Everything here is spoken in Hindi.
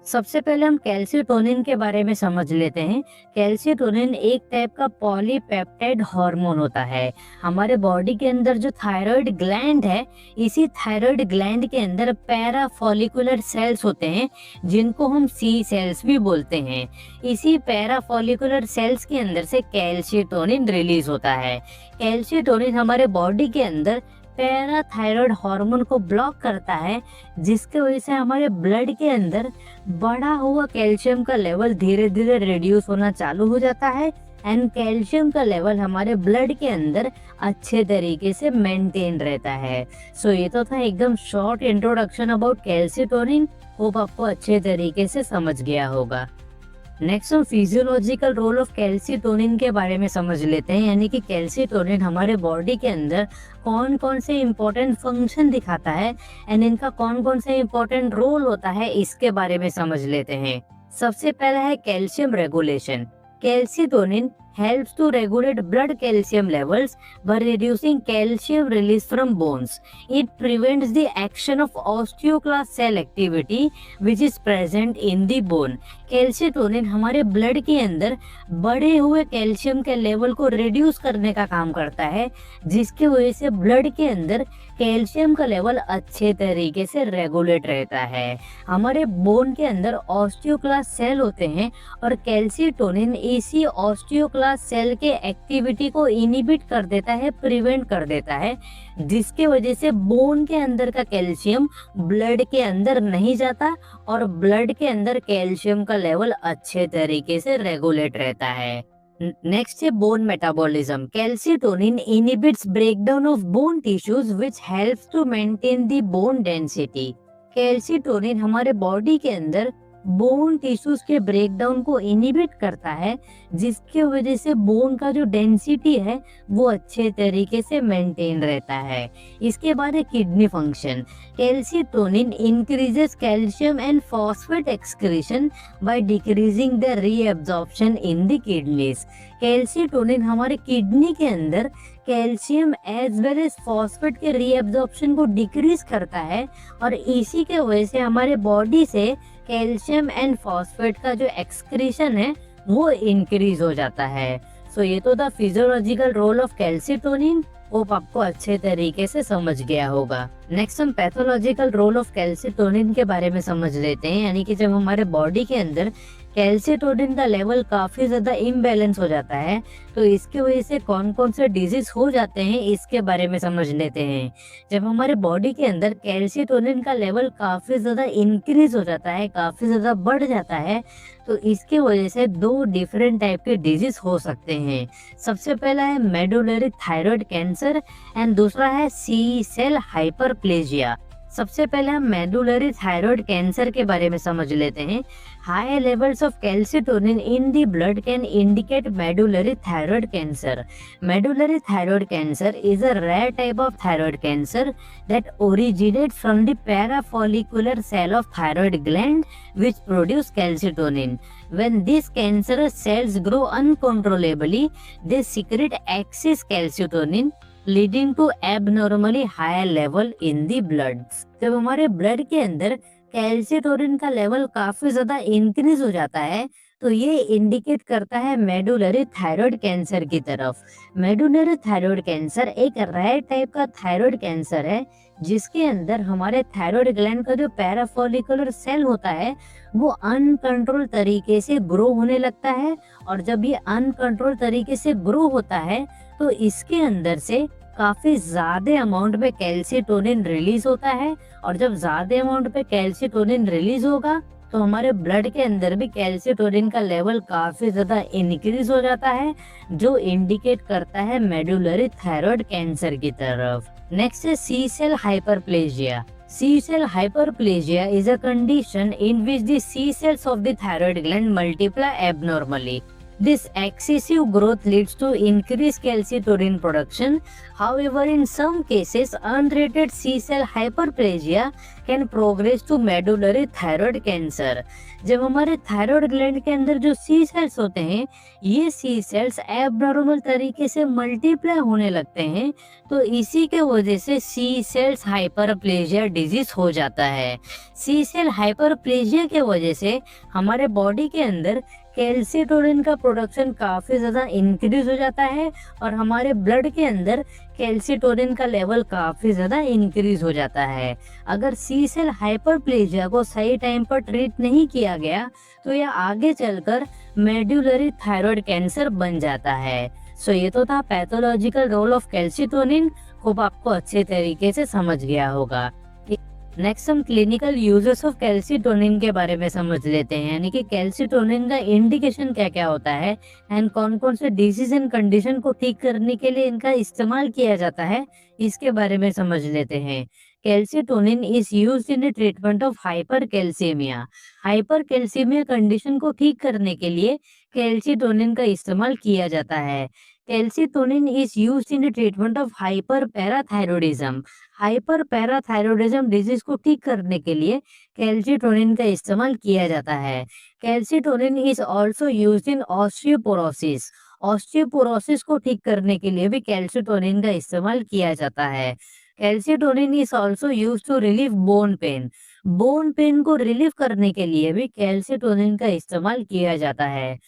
सबसे पहले हम कैल्शियोटोनिन के बारे में समझ लेते हैं। कैल्शियोटोनिन एक टाइप का पॉलीपेप्टाइड हार्मोन होता है। हमारे बॉडी के अंदर जो थायराइड ग्लैंड है, इसी थायराइड ग्लैंड के अंदर पैराफॉलिकुलर सेल्स होते हैं, जिनको हम सी सेल्स भी बोलते हैं। इसी पैराफॉलिकुलर सेल्स के अंदर से कैल्शियोटोनिन रिलीज होता है। कैल्शियोटोनिन हमारे बॉडी के अंदर पैराथायराइड हार्मोन को ब्लॉक करता है, जिसके वजह से हमारे ब्लड के अंदर बढ़ा हुआ कैल्शियम का लेवल धीरे धीरे रिड्यूस होना चालू हो जाता है एंड कैल्शियम का लेवल हमारे ब्लड के अंदर अच्छे तरीके से मेंटेन रहता है। सो ये तो था एकदम शॉर्ट इंट्रोडक्शन अबाउट कैल्शियोटोनिन। होप आपको अच्छे तरीके से समझ गया होगा। नेक्स्ट हम फिजियोलॉजिकल रोल ऑफ कैल्शियोटोनिन के बारे में समझ लेते हैं, यानी कि कैल्शियोटोनिन हमारे बॉडी के अंदर कौन कौन से इम्पोर्टेंट फंक्शन दिखाता है एंड इनका कौन कौन से इम्पोर्टेंट रोल होता है, इसके बारे में समझ लेते हैं। सबसे पहला है calcium regulation. Calcitonin helps to regulate blood calcium levels by reducing calcium release from bones. It prevents the action of osteoclast cell activity which is present in the bone. कैल्शियोटोनिन हमारे ब्लड के अंदर बढ़े हुए कैल्शियम के लेवल को रिड्यूस करने का काम करता है, जिसकी वजह से ब्लड के अंदर कैल्शियम का लेवल अच्छे तरीके से रेगुलेट रहता है। हमारे बोन के अंदर ऑस्टियोक्लास्ट सेल होते हैं और कैल्शियोटोनिन इसी ऑस्टियोक्लास्ट सेल के एक्टिविटी को इनिबिट कर देता है, प्रिवेंट कर देता है, जिसके वजह से बोन के अंदर का कैल्शियम ब्लड के अंदर नहीं जाता और ब्लड के अंदर कैल्शियम का लेवल अच्छे तरीके से रेगुलेट रहता है। नेक्स्ट है bone metabolism. Calcitonin inhibits breakdown of bone tissues which helps to maintain the bone density. Calcitonin हमारे बॉडी के अंदर बोन टिश्यूज के ब्रेकडाउन को इनहिबिट करता है, जिसके वजह से बोन का जो डेंसिटी है वो अच्छे तरीके से मेंटेन रहता है। इसके बाद है kidney function. Calcitonin increases calcium and phosphate excretion by decreasing the reabsorption in the kidneys. Calcitonin हमारे किडनी के अंदर calcium as well as phosphate के रीअब्जॉर्प्शन को डिक्रीज करता है और इसी के वजह से हमारे बॉडी से कैल्शियम एंड फॉस्फेट का जो एक्सक्रीशन है वो इंक्रीज हो जाता है। सो ये तो था फिजियोलॉजिकल रोल ऑफ कैल्शियोटोनिन। होप आपको अच्छे तरीके से समझ गया होगा। नेक्स्ट हम पैथोलॉजिकल रोल ऑफ कैल्शियोटोनिन के बारे में समझ लेते हैं, यानी कि जब हमारे बॉडी के अंदर कैल्शियोटोनिन का लेवल काफी ज्यादा इम्बैलेंस हो जाता है तो इसकी वजह से कौन कौन से डिजीज हो जाते हैं, इसके बारे में समझ लेते हैं। जब हमारे बॉडी के अंदर कैल्शियोटोनिन का लेवल काफी ज्यादा इंक्रीज हो जाता है, काफी ज्यादा बढ़ जाता है, तो इसकी वजह से दो डिफरेंट टाइप के डिजीज हो सकते हैं। सबसे पहला है मेडुलरी थायराइड कैंसर एंड दूसरा है सी सेल हाइपरप्लेजिया। सबसे पहले हम मेडुलरी थायराइड कैंसर के बारे में समझ लेते हैं। High levels of calcitonin in the blood can indicate medullary thyroid cancer. Medullary thyroid cancer is a rare type of thyroid cancer that originates from the parafollicular cell of thyroid gland which produce calcitonin. When these cancerous cells grow uncontrollably, they secrete excess calcitonin leading to abnormally high level in the blood. जब हमारे ब्लड के अंदर कैल्शियोटोनिन का लेवल काफी ज्यादा इंक्रीज हो जाता है तो ये इंडिकेट करता है मेडुलरी थायराइड कैंसर की तरफ। मेडुलरी थायराइड कैंसर एक रेयर टाइप का थायराइड कैंसर है जिसके अंदर हमारे थायराइड ग्लैंड का जो पैराफॉलिकुलर सेल होता है वो अनकंट्रोल तरीके से ग्रो होने लगता है और जब ये अनकंट्रोल तरीके से ग्रो होता है तो इसके अंदर से काफी ज्यादा अमाउंट में कैल्शियोटोनिन रिलीज होता है और जब ज्यादा अमाउंट पे कैल्शियोटोनिन रिलीज होगा तो हमारे ब्लड के अंदर भी कैल्शियोटोनिन का लेवल काफी ज्यादा इंक्रीज हो जाता है, जो इंडिकेट करता है मेडुलरी थायराइड कैंसर की तरफ। नेक्स्ट है C cell hyperplasia. C cell hyperplasia is a condition in which the C cells of the thyroid gland multiply abnormally. This excessive growth leads to increased calcitonin production. However, in some cases, untreated C-cell hyperplasia can progress to medullary thyroid cancer. जब हमारे थायराइड ग्लैंड के अंदर जो सी सेल्स होते हैं, ये सी सेल्स एबनॉर्मल तरीके से मल्टीप्लाई होने लगते हैं, तो इसी के वजह से सी सेल्स हाइपरप्लेजिया डिजीज हो जाता है। सी सेल हाइपरप्लेजिया के वजह से हमारे बॉडी के अंदर कैल्सिटोनिन का प्रोडक्शन काफ़ी ज़्यादा इंक्रीज हो जाता है और हमारे ब्लड के अंदर कैल्सिटोनिन का लेवल काफ़ी ज़्यादा इंक्रीज हो जाता है। अगर सी सेल हाइपरप्लेजिया को सही टाइम पर ट्रीट नहीं किया गया तो यह आगे चलकर मेड्यूलरी थायराइड कैंसर बन जाता है। सो ये तो था pathological role of calcitonin. Hope आपको अच्छे तरीके से समझ गया होगा। नेक्स्ट हम क्लिनिकल यूजेस ऑफ कैल्सिटोनिन के बारे में समझ लेते हैं, यानी कि कैल्सिटोनिन का इंडिकेशन क्या क्या होता है एंड कौन कौन से डिजीज एंड कंडीशन को ठीक करने के लिए इनका इस्तेमाल किया जाता है, इसके बारे में समझ लेते हैं। Calcitonin is used in treatment of hypercalcaemia. Hypercalcaemia condition को ठीक करने के लिए कैल्सिटोनिन का इस्तेमाल किया जाता है। Calcitonin is used in treatment of hyperparathyroidism. Hyperparathyroidism disease को ठीक करने के लिए कैल्सिटोनिन का इस्तेमाल किया जाता है। Calcitonin is also used in osteoporosis. Osteoporosis को ठीक करने के लिए भी कैल्सिटोनिन का इस्तेमाल किया जाता है। Calcitonin is also used to relieve bone pain. Bone pain को रिलीव करने के लिए भी कैल्सिटोनिन का इस्तेमाल किया जाता है।